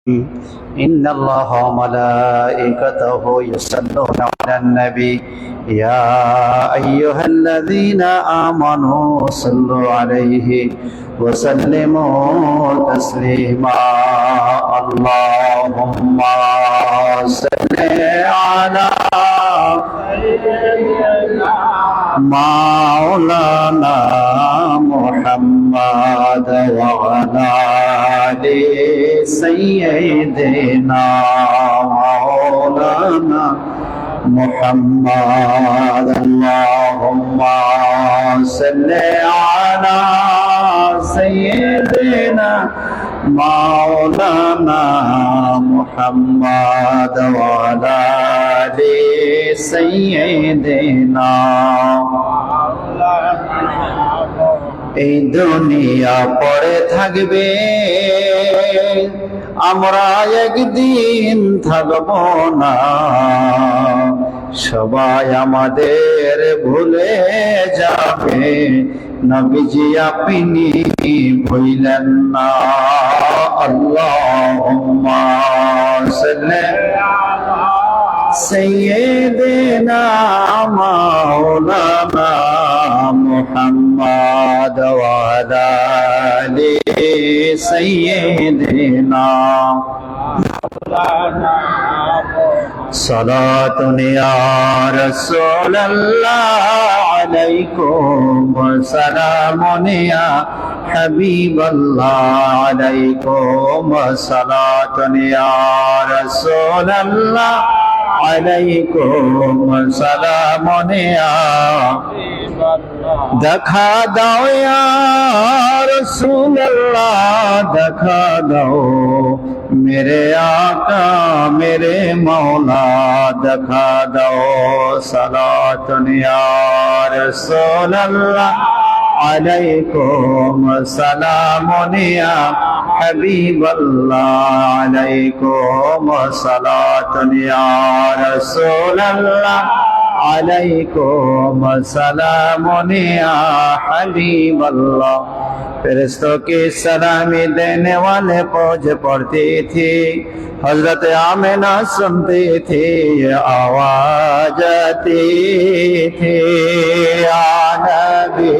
إن الله وملائكته يصلون على النبي يا أيها الذين آمنوا صلوا عليه وسلموا تسليما اللهم صل على مولانا محمد وعلى آل سيدنا مولانا محمد اللهم صل على سيدنا مولانا محمد وعلى آل سيدنا এই দুনিয়া পড়ে থাকবে, আমরা একদিন থাকব না। সবাই আমাদের ভুলে যাবে, নবীজি আপনি ভুলেন না। আল্লাহুম্মা সাল্লি আলা সাইয়্যিদিনা মাওলানা মুহাম্মদ ওয়া আলা আলি সাইয়্যিদিনা সালাতুন ইয়া রাসূলুল্লাহ আলাইকুম ওয়া সালামুন ইয়া হাবিবাল্লাহ আলাইকুম ওয়া সালাতুন ইয়া রাসূলুল্লাহ আলাইকুম ওয়া সালামুন ইয়া দেখা দাও ইয়া রাসূলুল্লাহ, দেখা দাও মেরে আকা মেরে মৌলা, দেখা দাও সালাতুন ইয়া রাসূলুল্লাহ আলাইকুম সালামুন ইয়া হাবিবাল্লাহ আলাইকুম সালাতুন ইয়া রাসূলুল্লাহ আলাইকুম সালামুন ইয়া হাবিবাল্লাহ। फरिश्तों की सलामी देने वाले फौज पढ़ती थी, हजरत आमिना सुनती थी, ये आवाज आती थी या नबी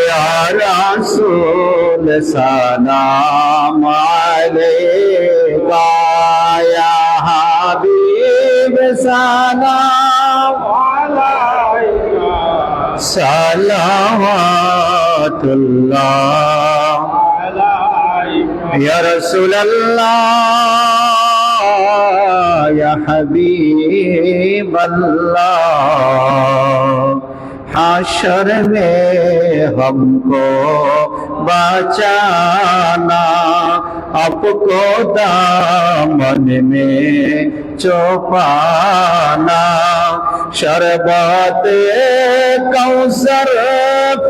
या रसूल सलाम अलैका या हबीब सलाम सलावतुल्लाह या रसूलल्लाह या हबीबल्लाह। हाशर में हमको बचाना, आपको दामन में छुपाना, शरबत कौसर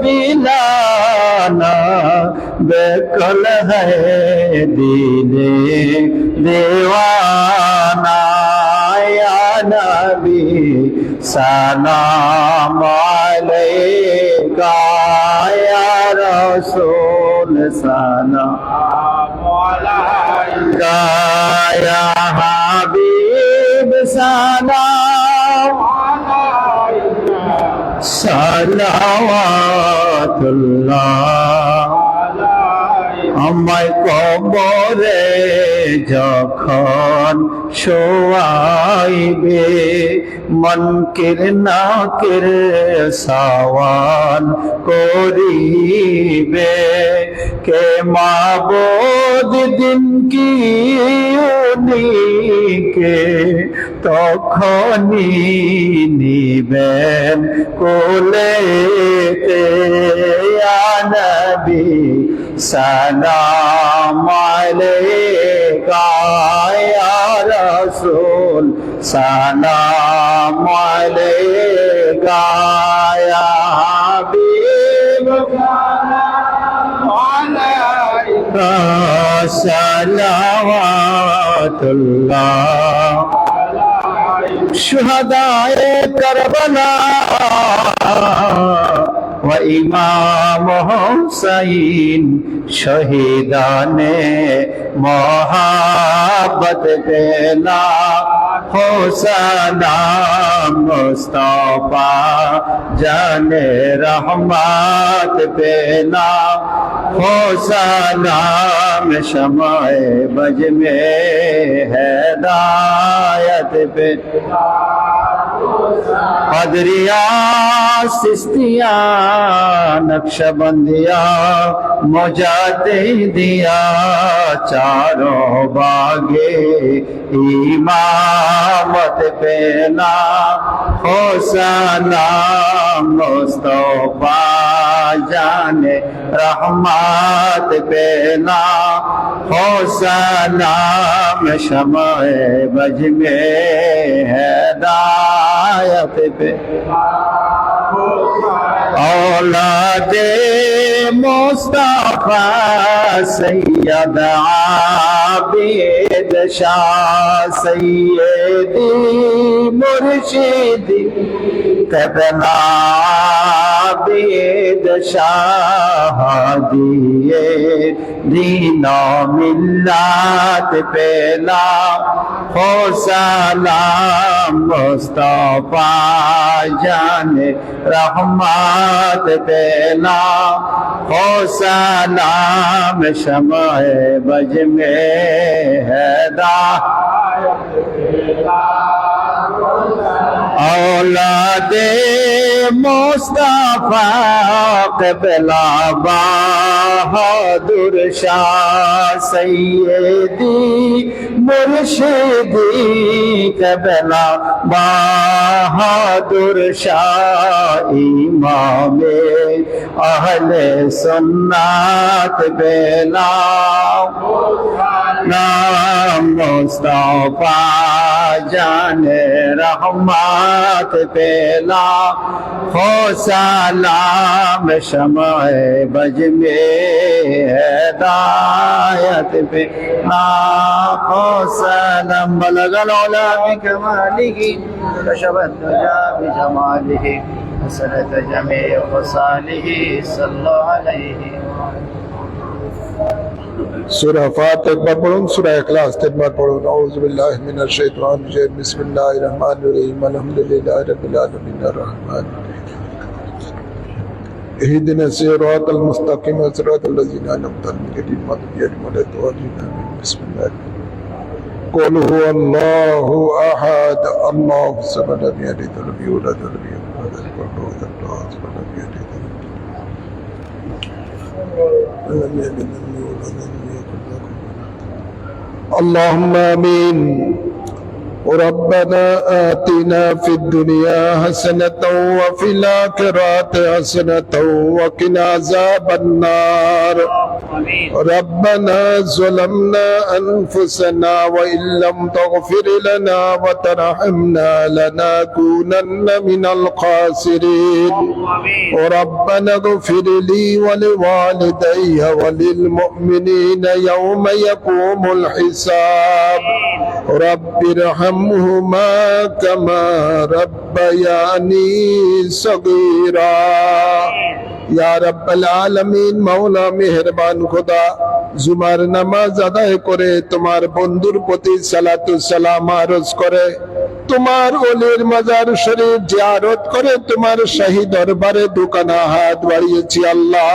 पिलाना, बेकल है दीने दीवाना या नबी सलाम अलैका या रसूल सलाम अलैका या हबीब सलाम সালাওয়াতুল্লাহ। আমায় কবরে যখন শোয়াইবে, মনকির নাকির সাওয়াল করিবে, কে মাবুদ দিন কি উনিকে তখনই নিবেন কোলেতে ইয়া নবী সালাম আলাইকা ইয়া রাসূল সালাম আলাইকা ইয়া হাবিব আলাইকা সালাওয়াতুল্লাহ। शुहदाए करबला व इमाम हुसैन शहीदाने मोहब्बत पेला हुसैना मुस्तफा जाने रहमत पेला हुसैना में शमाए बज में हिदायत पे कदरिया सिस्तिया नक्शबंदिया मुजाहिदिया चारों बागे इमामत पेला हुसैना मुस्तफा जाने रहमत पेला हुसैना में शमाए बज में हिदायत पे औलादे मुस्तफा सैयद आबिद शाह सैयदी मुर्शिदी क़िबला आबिद शाह दिए दीनो मिल्लत पेला हुसैना मुस्तफा जाने रहमत पेला हुसैना में शमाए बज में हिदायत पेला औलादे मुस्तफा क़िबला बहादुर शाह सैयदी मुर्शिदी क़िबला बहादुर शाह इमामे अहले सुन्नत बेला नाम मुस्तफा जाने रहमत पेला हुसैना में शमाए बज में हिदायत पे हुसैना बलगल उला बिकमालिही कशफत दुजा बिजमालिही हसनत जमीअ खसालिही सल्लल्लाहु अलैहि सूरह फातिहा एक बार पढ़ूं, सूरह इखलास तीन बार पढ़ूं। औज़ु बिल्लाहि मिनश शैतानिर रजीम, बिस्मिल्लाहिर रहमानिर रहीम, अल्हम्दुलिल्लाहि रब्बिल आलमीन अर्रहमानिर रहीम इहदिना सिरातल मुस्तकीम सिरातल लज़ीना अनअमता अलैहिम गैरिल मग़दूबि अलैहिम वलद्दालीन आमीन। बिस्मिल्लाह क़ुल हुवल्लाहु अहद अल्लाहु समद लम यलिद वलम यूलद वलम यकुल लहु कुफुवन अहद लम यलिद वलम यूलद اللهم آمين ربنا آتنا في الدنيا حسنة وفي الآخرة حسنة وقنا عذاب النار ربنا ظلمنا أنفسنا وإن لم تغفر لنا وترحمنا لنكونن من الخاسرين ربنا اغفر لي ولوالدي وللمؤمنين يوم يقوم الحساب رب ارحمهما كما ربياني صغيرا या रब्बल आलमीन मौला मेहरबान खुदा जुमार नामाज আদায় করে তোমার বন্ধুর প্রতি সালাতু সালাম আরজ করে তোমার ওলির মাজার শরীফ জিয়ারত করে তোমার শাহী দরবারে দুখানা হাত বাড়িয়েছি আল্লাহ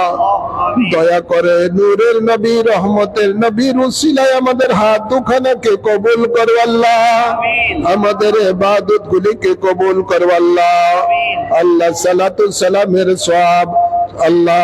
দয়া করে নূরের নবী রহমতের নবীর উসিলায় আমাদের হাত দুখানাকে কবুল করো আল্লাহ আমাদের ইবাদত গুলিকে কবুল করো আল্লাহ আল্লাহ সালাতু সালামের সওয়াব আল্লাহ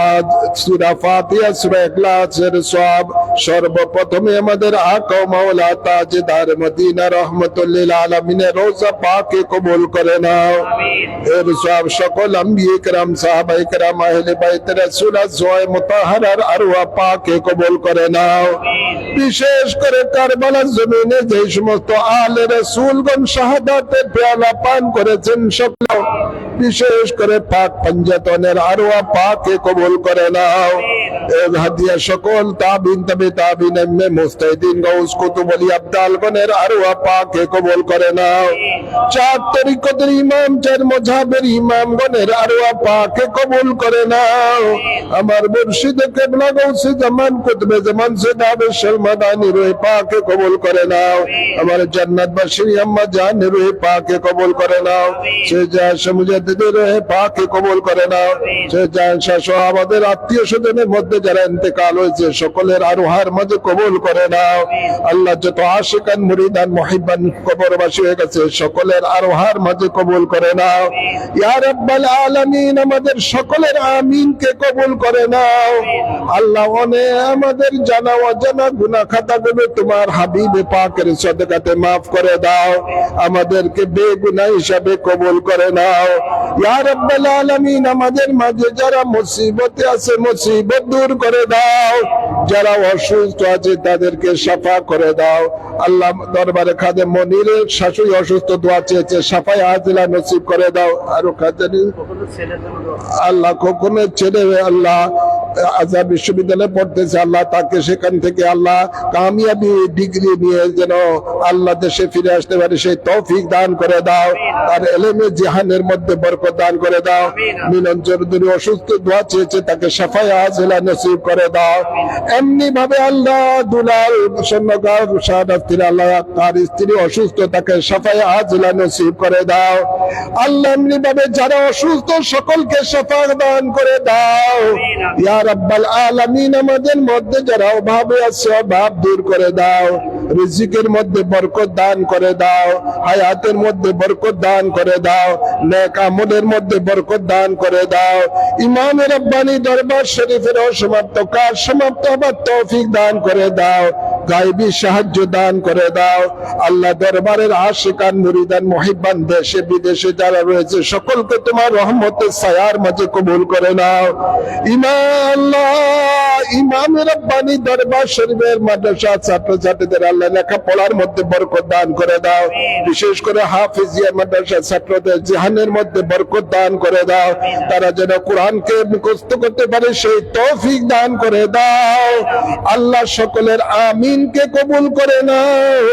সূরা ফাতিহা সূরা ইখলাসের সওয়াব সর্বপ্রথমে আমাদের আকা ও মাওলা তাজদার মদিনা রহমাতুল লিল আলামিনের রওজা পাকে কবুল করে নাও আমিন এর সওয়াব সকল আম্বিয়ে کرام সাহাবায়ে کرام আহলে বাইত রাসূল আজওয়ায়ে মুতাহহারার আরওয়াহ পাকে কবুল করে নাও আমিন বিশেষ করে কারবালার জমিনে যে সমস্ত আলে রাসূলগণ শাহাদাতের পেয়ালা পান করেছেন সকল বিশেষ করে পাক পঞ্জাতনের আরওয়াহ পাকে কবুল করে নাও হাদিয়া সকল তাবিন তবে তাবিন এমে মুস্তাহিদিন গাউস কুতুব ওলি আবদাল গণের আরওয়া পাকে কবুল করে নাও। চার তরিকতের ইমাম, চার মযহাবের ইমাম গণের আরওয়া পাকে কবুল করে নাও। আমার মুর্শিদ কিবলা গাউসে জামান কুতুবে জামান সেদাবে শর্মাদানি রূহে পাকে কবুল করে নাও। আমার জান্নাতবাসী আম্মা জান রূহে পাকে কবুল করে নাও। সে জাহান মুজাদ্দিদের রূহে পাকে কবুল করে নাও। সে জাহান শাহ আমাদের আত্মীয় স্বজনের মধ্যে যারা ইন্তেকাল হয়েছে সকলের আরোহার মাঝে কবুল করে নাও। আল্লাহ যত আশিকান মুরিদান মুহিব্বান কবরবাসী হয়ে গেছে সকলের আরোহার মাঝে কবুল করে নাও। ইয়া রাব্বাল আলামিন আমাদের সকলের আমিন কে কবুল করে নাও। আল্লাহ আমাদের জানা অজানা গুনাহ খাতাগুলো তোমার হাবিবে পাকের সদকাতে মাফ করে দাও। আমাদেরকে বেগুনাহ হিসাবে কবুল করে নাও। ইয়া রাব্বাল আলামিন আমাদের মাঝে যারা মুসিবতে আছে মুসিবত দূর করে দাও। যারা অসুস্থ আছে তাদেরকে শাফা করে দাও। আল্লাহ দরবারে খাদেম মনিরের শাশুড়ি অসুস্থ, দোয়া চেয়েছে, শাফায়ে আজিলা নসিব করে দাও। আরো খাদেম আল্লাহ কখনো ছেড়ে আল্লাহ আজাদ বিশ্ববিদ্যালয়ে পড়তেছে, আল্লাহ তাকে সেখান থেকে আল্লাহ কামিয়াবি ডিগ্রি নিয়ে যেন আল্লাহ দেশে ফিরে আসতে পারে সেই তৌফিক দান করে দাও। তার এলেমে জিহানের মধ্যে বরকত দান করে দাও। মিলন চৌধুরী অসুস্থ, দোয়া চেয়েছে, তাকে শাফায়ে আজিলা নসিব করে দাও। এমনি ভাবে আল্লাহ দুলাল সন্নগার শাহাদাতের আল্লাহ তার স্ত্রী অসুস্থ, তাকে শাফায়ে আজিলা নসিব করে দাও। আল্লাহ এমনি ভাবে যারা অসুস্থ সকলকে শাফা দান করে দাও। ইয়া রাব্বাল আলামিন আমাদের মধ্যে যারা অভাবে আছে অভাব দূর করে দাও। রিজিকের মধ্যে বরকত দান করে দাও। হায়াতের মধ্যে বরকত দান করে দাও। নেক আমলের মধ্যে বরকত দান করে দাও। ইমাম রব্বানি দরবার শরীফের অসমাপ্ত কাজ সমাপ্ত হবার তৌফিক দান করে দাও। গায়বী সাহায্য দান করে দাও। আল্লাহ দরবারের আশিকান মুরিদান মুহিব্বান দেশে বিদেশে যারা রয়েছে সকলকে তোমার রহমতের ছায়ার মাঝে কবুল করে নাও। ইমাম রব্বানি দরবার শরীফের মাদ্রাসা ছাত্রছাত্রীদের আল্লাহ লেখাপড়ার মধ্যে বরকত দান করে দাও। বিশেষ করে হাফিজিয়া মাদ্রাসা ছাত্রদের জিহানের মধ্যে বরকত দান করে দাও। তারা যেন কোরআনকে মুখস্থ করতে পারে সেই তৌফিক দান করে দাও। আল্লাহ সকলের আমিনকে কবুল করে নাও।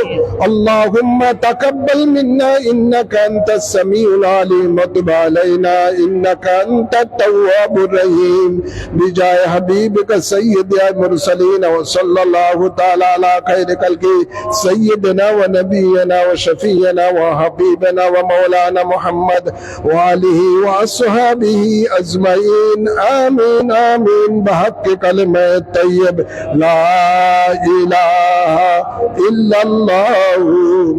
আল্লাহুম্মা তাকাব্বাল মিন্না ইন্নাকা আনতাস সামিউল আলিম ওয়া তুব আলাইনা ইন্নাকা আনতাত তাওয়াবুর রহিম বিজায় হাবিবিকা সাইয়্যিদিল মুরসালিন ওয়া সাল্লাল্লাহু তাআলা আলা খায়রি খালকি সাইয়্যিদিনা ওয়া নাবিয়িনা ওয়া শাফিয়িনা ওয়া হাবিবিনা ওয়া মাওলানা মুহাম্মদ ওয়া আলিহি ওয়া আসহাবিহি আজমাইন আমিন আমিন বিহাক্কি কালিমাত তাইয়্যিব লা ইলাহা ইল্লাল্লাহু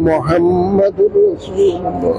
মুহাম্মাদুর রাসূলুল্লাহ।